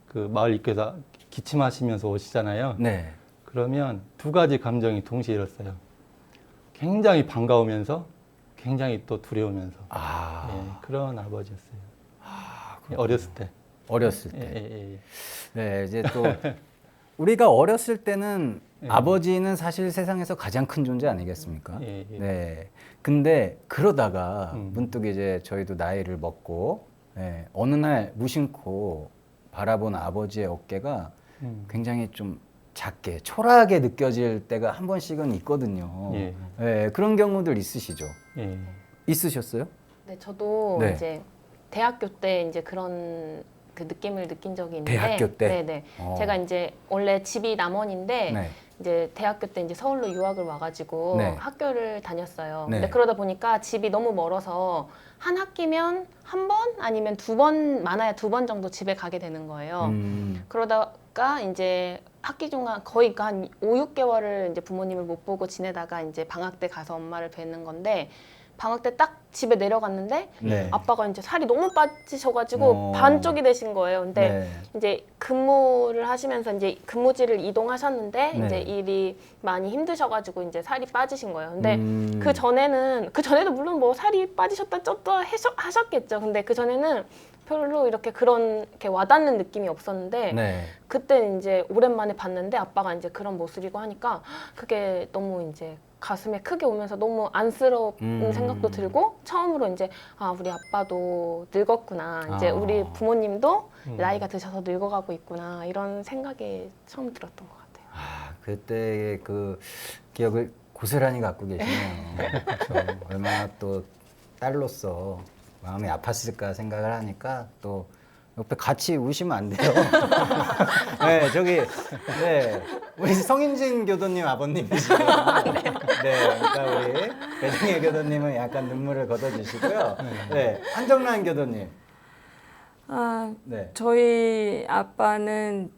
그 마을 입구에서 기침하시면서 오시잖아요. 네. 그러면 두 가지 감정이 동시에 일었어요. 굉장히 반가우면서 굉장히 또 두려우면서 예, 그런 아버지였어요. 어렸을 때. 어렸을 때. 예. 네, 이제 또 우리가 어렸을 때는 예. 아버지는 사실 세상에서 가장 큰 존재 아니겠습니까? 예. 네. 근데 그러다가 음. 문득 이제 저희도 나이를 먹고 예, 어느 날 무심코 바라본 아버지의 어깨가 굉장히 좀 작게 초라하게 느껴질 때가 한 번씩은 있거든요. 예. 예, 그런 경우들 있으시죠? 예. 있으셨어요? 네, 저도 네. 이제 대학교 때 이제 그런 그 느낌을 느낀 적이 있는데 대학교 때? 네네. 제가 이제 원래 집이 남원인데 네. 이제 대학교 때 이제 서울로 유학을 와가지고 네. 학교를 다녔어요. 네. 근데 그러다 보니까 집이 너무 멀어서 한 학기면 한 번 아니면 두 번, 많아야 두 번 정도 집에 가게 되는 거예요. 그러다가 이제 학기 중간 거의 한 5, 6개월을 이제 부모님을 못 보고 지내다가 이제 방학 때 가서 엄마를 뵈는 건데 방학 때 딱 집에 내려갔는데 네. 아빠가 이제 살이 너무 빠지셔가지고 반쪽이 되신 거예요. 근데 네. 이제 근무를 하시면서 이제 근무지를 이동하셨는데 네. 이제 일이 많이 힘드셔가지고 이제 살이 빠지신 거예요. 근데 음. 그 전에도 물론 뭐 살이 빠지셨다 쪘다 하셨겠죠. 근데 그 전에는 별로 이렇게 와닿는 느낌이 없었는데 네. 그때 이제 오랜만에 봤는데 아빠가 이제 그런 모습이고 하니까 그게 너무 이제 가슴에 크게 오면서 너무 안쓰러운 생각도 들고 처음으로 이제 아 우리 아빠도 늙었구나 이제 아. 우리 부모님도 나이가 드셔서 늙어가고 있구나 이런 생각이 처음 들었던 것 같아요. 아, 그때의 그 기억을 고스란히 갖고 계시네요. 그렇죠. 얼마나 또 딸로서 마음이 아팠을까 생각을 하니까 또 옆에 같이 우시면 안 돼요. 네, 네, 우리 성인진 교도님 아버님이시죠. 네, 그러니까 우리 배정혜 교도님은 약간 눈물을 걷어주시고요. 네, 한정란 교도님. 아, 네. 저희 아빠는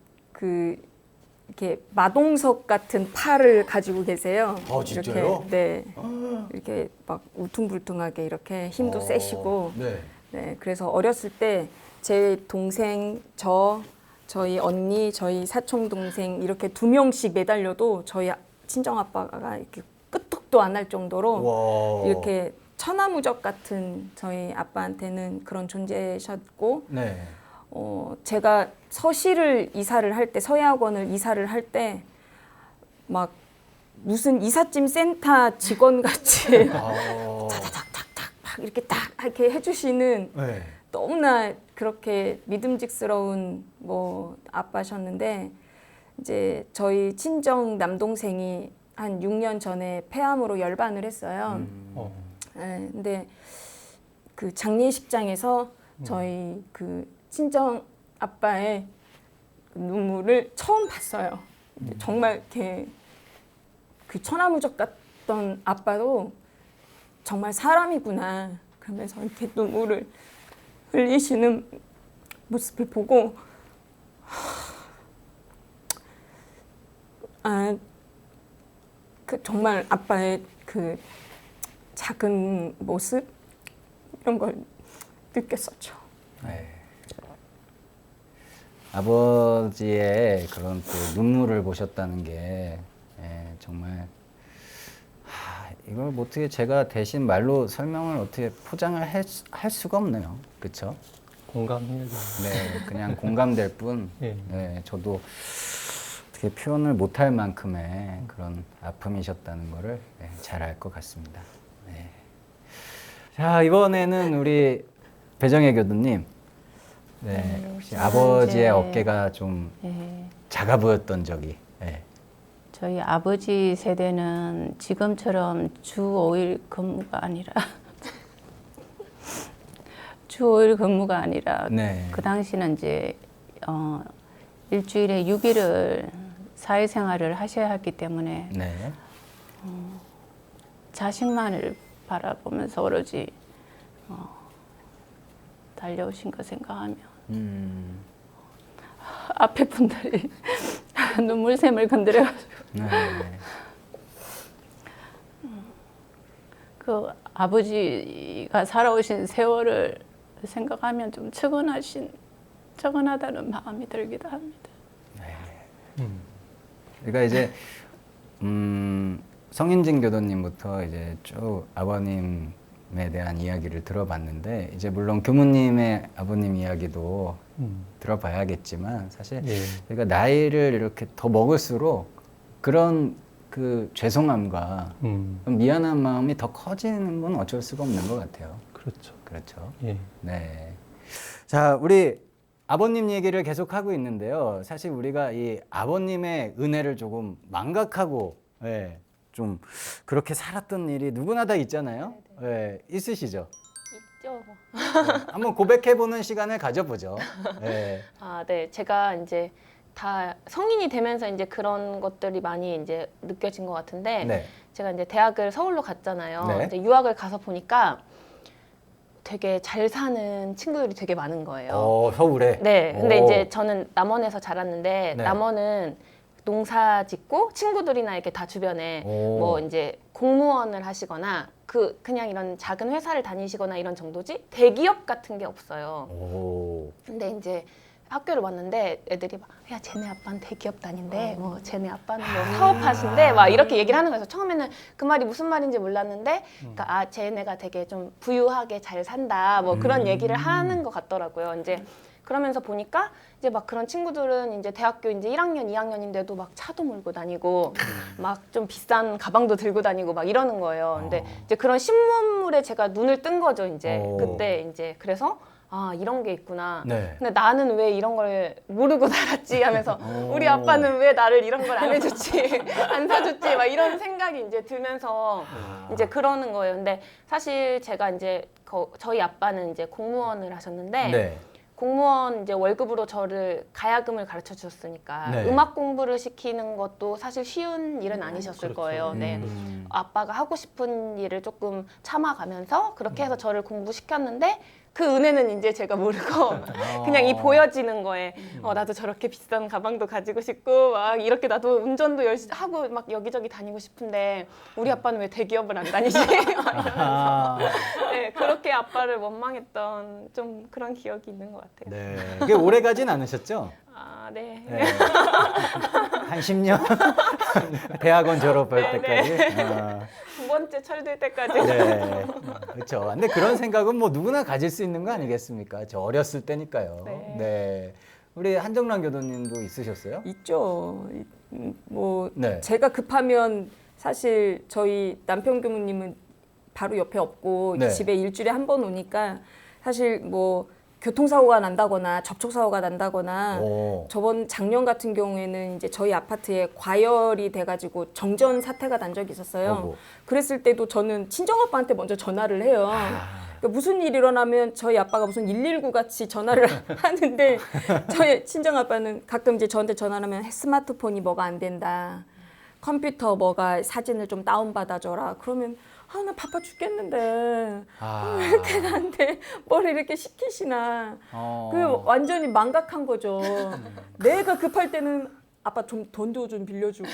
이렇게 마동석 같은 팔을 가지고 계세요. 진짜요? 이렇게, 네. 이렇게 막 울퉁불퉁하게 이렇게 힘도 세시고. 네. 네. 그래서 어렸을 때 제 동생, 저희 언니, 저희 사촌 동생 이렇게 2명씩 매달려도 저희 친정 아빠가 이렇게 끄떡도 안 할 정도로 와. 이렇게 천하무적 같은 저희 아빠한테는 그런 존재셨고. 네. 제가 서야학원을 이사를 할 때 막 무슨 이삿짐 센터 직원 같이 타다닥닥닥 막 이렇게 해주시는 네. 너무나 그렇게 믿음직스러운 아빠셨는데 이제 저희 친정 남동생이 한 6년 전에 폐암으로 열반을 했어요. 네, 근데 그 장례식장에서 저희 그 친정 아빠의 눈물을 처음 봤어요. 정말 이렇게 그 천하무적 같던 아빠도 정말 사람이구나. 그러면서 이렇게 눈물을 흘리시는 모습을 보고 정말 아빠의 그 작은 모습 이런 걸 느꼈었죠. 네. 아버지의 그런 또 눈물을 보셨다는 게 정말 이걸 뭐 어떻게 제가 대신 말로 설명을 어떻게 포장을 할 수가 없네요. 그렇죠? 공감해야죠. 네, 그냥 공감될 뿐. 예. 네, 저도 어떻게 표현을 못할 만큼의 그런 아픔이셨다는 거를 잘 알 것 같습니다. 네. 자, 이번에는 우리 배정혜 교수님. 네, 혹시 아버지의 어깨가 좀 작아 보였던 적이. 저희 아버지 세대는 지금처럼 주 5일 근무가 아니라 주 5일 근무가 아니라 네. 그 당시는 이제 일주일에 6일을 사회생활을 하셔야 했기 때문에 네. 자식만을 바라보면서 오로지 달려오신 거 생각하면 앞에 분들이 눈물샘을 건드려가지고 네. 그 아버지가 살아오신 세월을 생각하면 좀 측은하다는 마음이 들기도 합니다. 그러니까 이제 성인진 교도님부터 이제 쭉 아버님에 대한 이야기를 들어봤는데 이제 물론 교무님의 아버님 이야기도 들어봐야겠지만 사실 예. 저희가 나이를 이렇게 더 먹을수록 그런 그 죄송함과 미안한 마음이 더 커지는 건 어쩔 수가 없는 것 같아요. 그렇죠. 그렇죠. 예. 네. 자, 우리 아버님 얘기를 계속 하고 있는데요. 사실 우리가 이 아버님의 은혜를 조금 망각하고, 예, 좀 그렇게 살았던 일이 누구나 다 있잖아요. 예, 있으시죠? 있죠. 한번 고백해보는 시간을 가져보죠. 예. 아, 네. 제가 이제 다 성인이 되면서 이제 그런 것들이 많이 이제 느껴진 것 같은데 네. 제가 이제 대학을 서울로 갔잖아요. 네. 이제 유학을 가서 보니까 되게 잘 사는 친구들이 되게 많은 거예요. 서울에? 네. 근데 오. 이제 저는 남원에서 자랐는데 네. 남원은 농사 짓고 친구들이나 이렇게 다 주변에 오. 뭐 이제 공무원을 하시거나 그냥 이런 작은 회사를 다니시거나 이런 정도지 대기업 같은 게 없어요. 오. 근데 이제 학교를 왔는데 애들이 막, 야, 쟤네 아빠는 대기업 다닌대, 뭐 쟤네 아빠는 뭐 사업하신대, 막 이렇게 얘기를 하는 거예요. 처음에는 그 말이 무슨 말인지 몰랐는데, 그러니까 아, 쟤네가 되게 좀 부유하게 잘 산다, 뭐 그런 얘기를 하는 것 같더라고요. 이제 그러면서 보니까 이제 막 그런 친구들은 이제 대학교 이제 1학년, 2학년인데도 막 차도 몰고 다니고, 막 좀 비싼 가방도 들고 다니고 막 이러는 거예요. 근데 이제 그런 신문물에 제가 눈을 뜬 거죠. 이제 그때 이제 그래서. 아, 이런 게 있구나. 네. 근데 나는 왜 이런 걸 모르고 살았지 하면서 우리 아빠는 왜 나를 이런 걸 안 해줬지, 안 사줬지, 막 이런 생각이 이제 들면서 이제 그러는 거예요. 근데 사실 제가 이제 저희 아빠는 이제 공무원을 하셨는데 네. 공무원 이제 월급으로 저를 가야금을 가르쳐 주셨으니까 네. 음악 공부를 시키는 것도 사실 쉬운 일은 아니셨을 그렇죠. 거예요. 네. 아빠가 하고 싶은 일을 조금 참아가면서 그렇게 해서 저를 공부시켰는데 그 은혜는 이제 제가 모르고 그냥 이 보여지는 거에 나도 저렇게 비싼 가방도 가지고 싶고 막 이렇게 나도 운전도 열심히 하고 막 여기저기 다니고 싶은데 우리 아빠는 왜 대기업을 안 다니지? 막 이러면서 네, 그렇게 아빠를 원망했던 좀 그런 기억이 있는 것 같아요. 네. 그게 오래 가진 않으셨죠? 아, 네. 네. 한 10년? 대학원 졸업할 때까지? 아. 두 번째 철들 때까지. 네. 그렇죠. 근데 그런 생각은 뭐 누구나 가질 수 있는 거 아니겠습니까? 저 어렸을 때니까요. 네. 네. 우리 한정란 교도님도 있으셨어요? 있죠. 뭐 네. 제가 급하면 사실 저희 남편 교무님은 바로 옆에 없고 네. 집에 일주일에 한 번 오니까 사실 뭐 교통사고가 난다거나 접촉사고가 난다거나 오. 저번 작년 같은 경우에는 이제 저희 아파트에 과열이 돼가지고 정전 사태가 난 적이 있었어요. 어구. 그랬을 때도 저는 친정아빠한테 먼저 전화를 해요. 그러니까 무슨 일이 일어나면 저희 아빠가 무슨 119 같이 전화를 하는데 저희 친정아빠는 가끔 이제 저한테 전화를 하면 스마트폰이 뭐가 안 된다. 컴퓨터 뭐가 사진을 좀 다운받아줘라. 그러면 나 바빠 죽겠는데 왜 이렇게 나한테 뭘 이렇게 시키시나. 그 완전히 망각한 거죠. 내가 급할 때는 아빠 좀 돈도 좀 빌려주고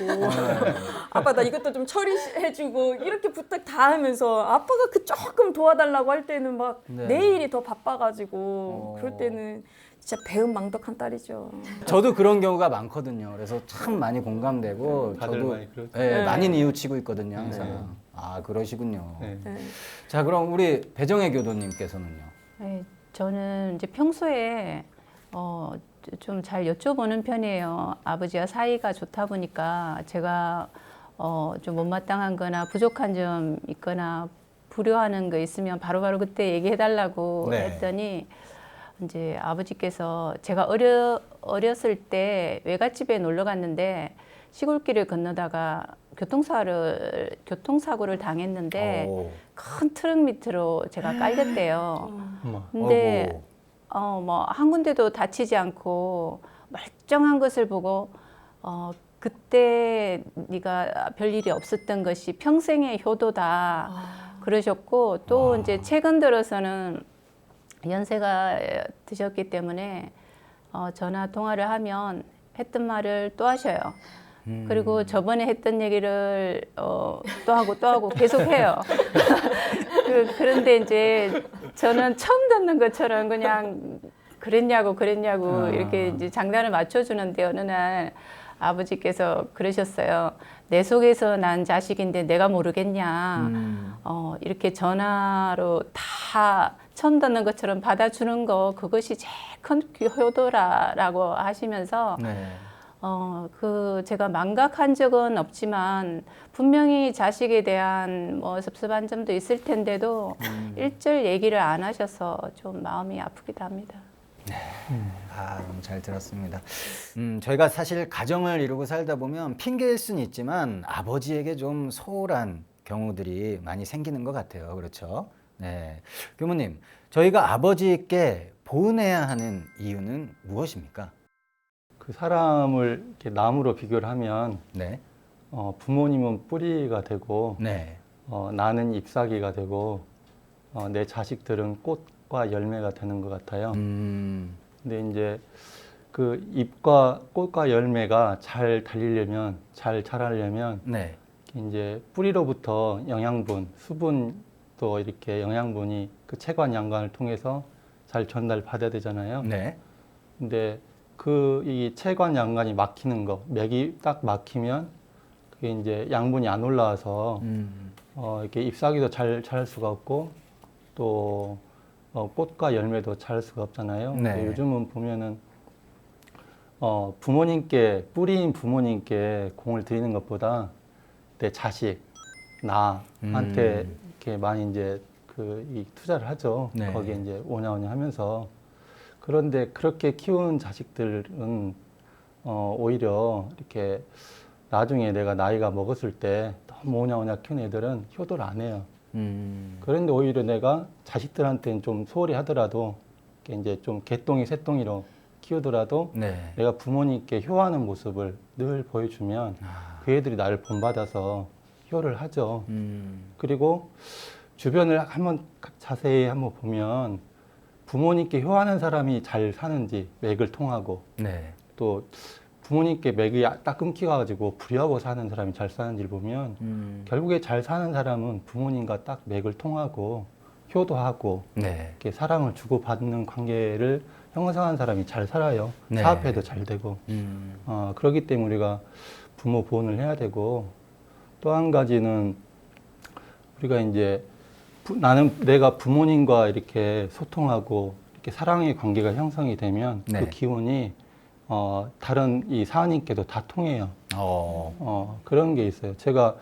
아빠 나 이것도 좀 처리해주고 이렇게 부탁 다 하면서 아빠가 그 조금 도와달라고 할 때는 막 네. 내일이 더 바빠가지고 그럴 때는 진짜 배은망덕한 딸이죠. 저도 그런 경우가 많거든요. 그래서 참 많이 공감되고 다들 저도 많이 그렇죠. 네, 많이 뉘우치고 있거든요. 항상. 네. 아, 그러시군요. 네. 자, 그럼 우리 배정혜 교도님께서는요? 네, 저는 이제 평소에 좀 잘 여쭤보는 편이에요. 아버지와 사이가 좋다 보니까 제가 좀 못마땅한 거나 부족한 점 있거나 불효하는 거 있으면 바로바로 그때 얘기해달라고 네. 했더니 이제 아버지께서 제가 어렸을 때 외갓집에 놀러 갔는데 시골길을 건너다가 교통사고를 당했는데 오. 큰 트럭 밑으로 제가 깔렸대요. 어머. 근데 어이구. 뭐 한 군데도 다치지 않고 멀쩡한 것을 보고 그때 네가 별일이 없었던 것이 평생의 효도다 그러셨고 또 이제 최근 들어서는 연세가 드셨기 때문에 전화 통화를 하면 했던 말을 또 하셔요. 그리고 저번에 했던 얘기를 또 하고 계속 해요. 그런데 이제 저는 처음 듣는 것처럼 그냥 그랬냐고 이렇게 이제 장단을 맞춰주는데 어느 날 아버지께서 그러셨어요. 내 속에서 난 자식인데 내가 모르겠냐. 이렇게 전화로 다 처음 듣는 것처럼 받아주는 거 그것이 제일 큰 효도라라고 하시면서 네. 제가 망각한 적은 없지만 분명히 자식에 대한 뭐 섭섭한 점도 있을 텐데도 일절 얘기를 안 하셔서 좀 마음이 아프기도 합니다. 너무 잘 들었습니다. 저희가 사실 가정을 이루고 살다 보면 핑계일 수는 있지만 아버지에게 좀 소홀한 경우들이 많이 생기는 것 같아요. 그렇죠? 네. 교무님, 저희가 아버지께 보은해야 하는 이유는 무엇입니까? 그 사람을 이렇게 나무로 비교를 하면 네. 부모님은 뿌리가 되고 네. 나는 잎사귀가 되고 내 자식들은 꽃과 열매가 되는 것 같아요. 근데 이제 그 잎과 꽃과 열매가 잘 달리려면, 잘 자라려면 네. 이제 뿌리로부터 영양분, 수분도 이렇게 영양분이 그 체관 양관을 통해서 잘 전달받아야 되잖아요. 네. 근데 이 체관 양관이 막히는 거, 맥이 딱 막히면 그게 이제 양분이 안 올라와서 이렇게 잎사귀도 잘 자랄 수가 없고 또 꽃과 열매도 자랄 수가 없잖아요. 네. 근데 요즘은 보면은 뿌리인 부모님께 공을 들이는 것보다 내 자식, 나한테 이렇게 많이 이제 이 투자를 하죠. 네. 거기에 이제 오냐오냐 하면서. 그런데 그렇게 키운 자식들은 오히려 이렇게 나중에 내가 나이가 먹었을 때 너무 오냐오냐 키운 애들은 효도를 안 해요. 그런데 오히려 내가 자식들한테는 좀 소홀히 하더라도 이렇게 이제 좀 개똥이 새똥이로 키우더라도 네. 내가 부모님께 효하는 모습을 늘 보여주면 그 애들이 나를 본받아서 효를 하죠. 그리고 주변을 한번 자세히 한번 보면 부모님께 효하는 사람이 잘 사는지 맥을 통하고 네. 또 부모님께 맥이 딱 끊기가지고 불효하고 사는 사람이 잘 사는지를 보면 결국에 잘 사는 사람은 부모님과 딱 맥을 통하고 효도하고 네. 이렇게 사랑을 주고받는 관계를 형성한 사람이 잘 살아요. 네. 사업해도 잘 되고. 그렇기 때문에 우리가 부모 보온을 해야 되고 또 한 가지는 우리가 이제 내가 부모님과 이렇게 소통하고 이렇게 사랑의 관계가 형성이 되면 네. 그 기운이 다른 이 사원님께도 다 통해요. 그런 게 있어요. 제가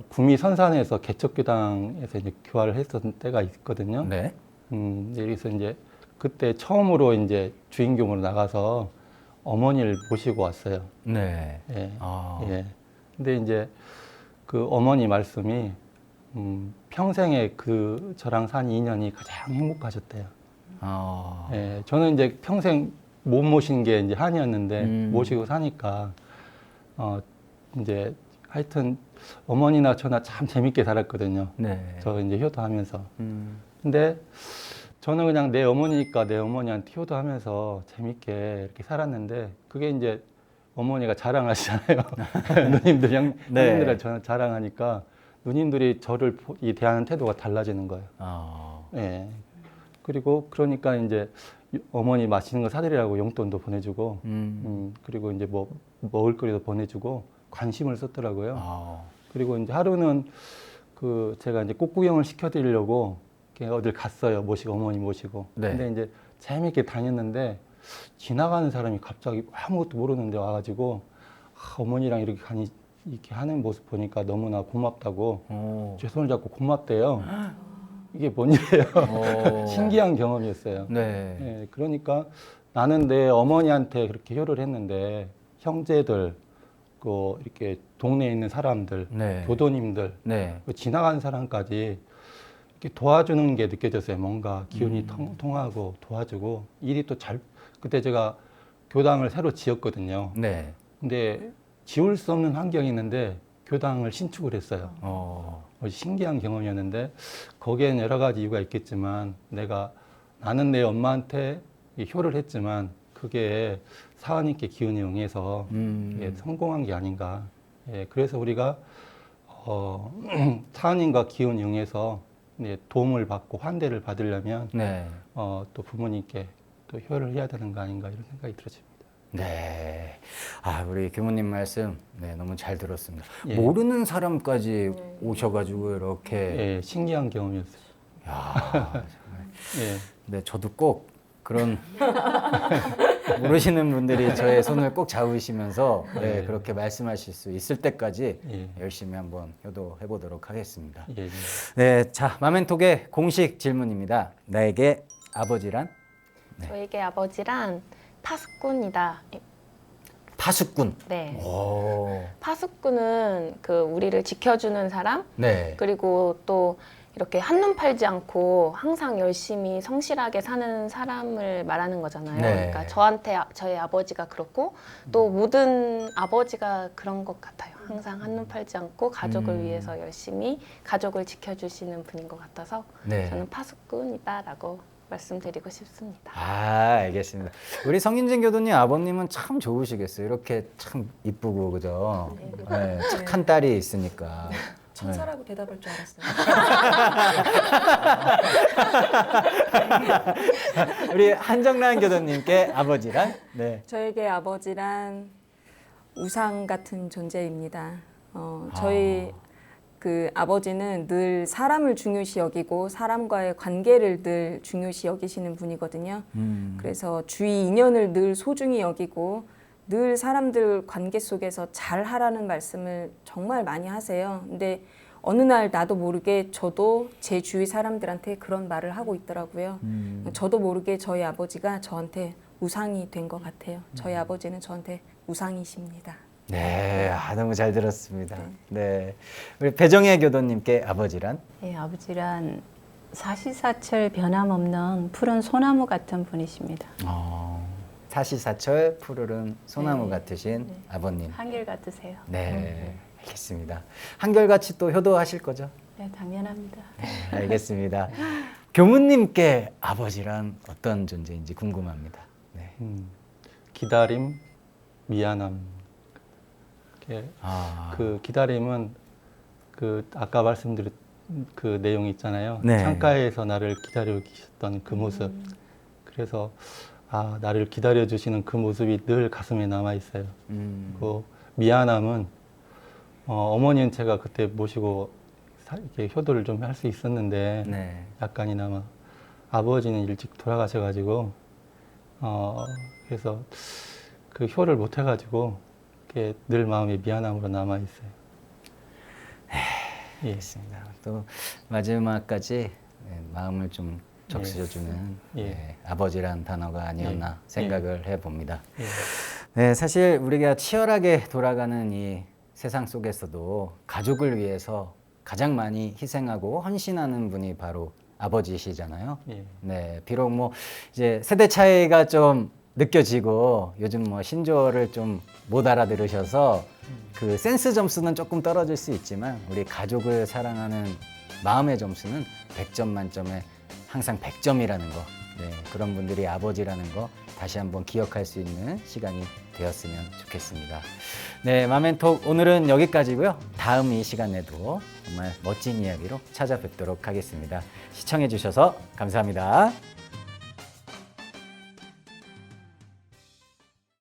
구미 선산에서 개척교당에서 이제 교화를 했었던 때가 있거든요. 네. 여기서 이제 그때 처음으로 이제 주인공으로 나가서 어머니를 모시고 왔어요. 네. 예. 아. 예. 근데 이제 그 어머니 말씀이 평생에 저랑 산 인연이 가장 행복하셨대요. 예. 저는 이제 평생 못 모신 게 이제 한이었는데 모시고 사니까 이제 하여튼 어머니나 저나 참 재밌게 살았거든요. 네. 저 이제 효도하면서. 근데 저는 그냥 내 어머니니까 내 어머니한테 효도하면서 재밌게 이렇게 살았는데 그게 이제 어머니가 자랑하시잖아요. 누님들한테 저는 자랑하니까 누님들이 저를 대하는 태도가 달라지는 거예요. 예. 그리고 그러니까 이제 어머니 맛있는 거 사드리라고 용돈도 보내주고, 그리고 이제 뭐 먹을 거리도 보내주고 관심을 썼더라고요. 그리고 이제 하루는 제가 이제 꽃구경을 시켜드리려고 어딜 갔어요. 어머니 모시고. 네. 근데 이제 재미있게 다녔는데 지나가는 사람이 갑자기 아무것도 모르는데 와가지고 어머니랑 이렇게 하는 모습 보니까 너무나 고맙다고 제 손을 잡고 고맙대요. 이게 뭔 일이에요? 신기한 경험이었어요. 네. 예, 그러니까 나는 내 어머니한테 그렇게 효를 했는데 형제들, 이렇게 동네에 있는 사람들, 네. 교도님들, 네. 지나가는 사람까지 이렇게 도와주는 게 느껴졌어요. 뭔가 기운이 통하고 도와주고 일이 또 그때 제가 교당을 새로 지었거든요. 네. 근데 지울 수 없는 환경이 있는데 교당을 신축을 했어요. 신기한 경험이었는데 거기에는 여러 가지 이유가 있겠지만 나는 내 엄마한테 효를 했지만 그게 사원님께 기운이 응해서 성공한 게 아닌가. 예, 그래서 우리가 사원님과 기운이 응해서 도움을 받고 환대를 받으려면 네. 또 부모님께 또 효를 해야 되는 거 아닌가 이런 생각이 들어집니다. 네. 아, 우리 교무님 말씀 네, 너무 잘 들었습니다. 예. 모르는 사람까지 오셔가지고 이렇게 예, 신기한 경험이었어요. 야, 예. 네, 저도 꼭 그런 모르시는 분들이 저의 손을 꼭 잡으시면서 네, 네. 그렇게 말씀하실 수 있을 때까지 예. 열심히 한번 효도해 보도록 하겠습니다. 예. 네, 자, 마멘톡의 공식 질문입니다. 나에게 아버지란? 네. 저에게 아버지란 파수꾼이다. 파수꾼. 네. 오. 파수꾼은 그 우리를 지켜주는 사람, 네. 그리고 또 이렇게 한눈 팔지 않고 항상 열심히 성실하게 사는 사람을 말하는 거잖아요. 네. 그러니까 저한테 저희 아버지가 그렇고 또 모든 아버지가 그런 것 같아요. 항상 한눈 팔지 않고 가족을 위해서 열심히 가족을 지켜주시는 분인 것 같아서 네. 저는 파수꾼이다라고 말씀드리고 싶습니다. 아, 알겠습니다. 우리 성인진 교도님 아버님은 참 좋으시겠어요. 이렇게 참 이쁘고 그죠? 네, 착한 딸이 있으니까. 천사라고 대답할 줄 알았어요. 우리 한정란 교도님께 아버지란? 네. 저에게 아버지란 우상 같은 존재입니다. 저희 그 아버지는 늘 사람을 중요시 여기고 사람과의 관계를 늘 중요시 여기시는 분이거든요. 그래서 주위 인연을 늘 소중히 여기고 늘 사람들 관계 속에서 잘 하라는 말씀을 정말 많이 하세요. 근데 어느 날 나도 모르게 저도 제 주위 사람들한테 그런 말을 하고 있더라고요. 저도 모르게 저희 아버지가 저한테 우상이 된 것 같아요. 저희 아버지는 저한테 우상이십니다. 네, 아, 너무 잘 들었습니다. 네. 우리 배정혜 교도님께 아버지란? 예, 아버지란 사시사철 변함없는 푸른 소나무 같은 분이십니다. 사시사철 푸르른 소나무 네. 같으신 아버님. 한결같으세요. 네, 알겠습니다. 한결같이 또 효도하실 거죠? 네, 당연합니다. 알겠습니다. 교무님께 아버지란 어떤 존재인지 궁금합니다. 네. 기다림, 미안함. 이렇게 아, 그 기다림은 그 아까 말씀드린 그 내용 있잖아요. 네. 창가에서 나를 기다려 계셨던 그 모습. 그래서 아, 나를 기다려 주시는 그 모습이 늘 가슴에 남아 있어요. 그 미안함은 어머니는 제가 그때 모시고 이렇게 효도를 좀 할 수 있었는데 네. 약간이나마 아버지는 일찍 돌아가셔가지고 그래서 그 효를 못 해가지고 이렇게 늘 마음이 미안함으로 남아 있어요. 예. 알겠습니다. 또 마지막까지 네, 마음을 좀 적셔주는 예. 네, 아버지란 단어가 아니었나 예. 생각을 해봅니다. 예. 네, 사실 우리가 치열하게 돌아가는 이 세상 속에서도 가족을 위해서 가장 많이 희생하고 헌신하는 분이 바로 아버지시잖아요. 예. 네, 비록 뭐 이제 세대 차이가 좀 느껴지고 요즘 뭐 신조어를 좀 못 알아들으셔서 그 센스 점수는 조금 떨어질 수 있지만 우리 가족을 사랑하는 마음의 점수는 100점 만점에 항상 100점이라는 거. 네, 그런 분들이 아버지라는 거 다시 한번 기억할 수 있는 시간이 되었으면 좋겠습니다. 네, 마멘톡 오늘은 여기까지고요. 다음 이 시간에도 정말 멋진 이야기로 찾아뵙도록 하겠습니다. 시청해 주셔서 감사합니다.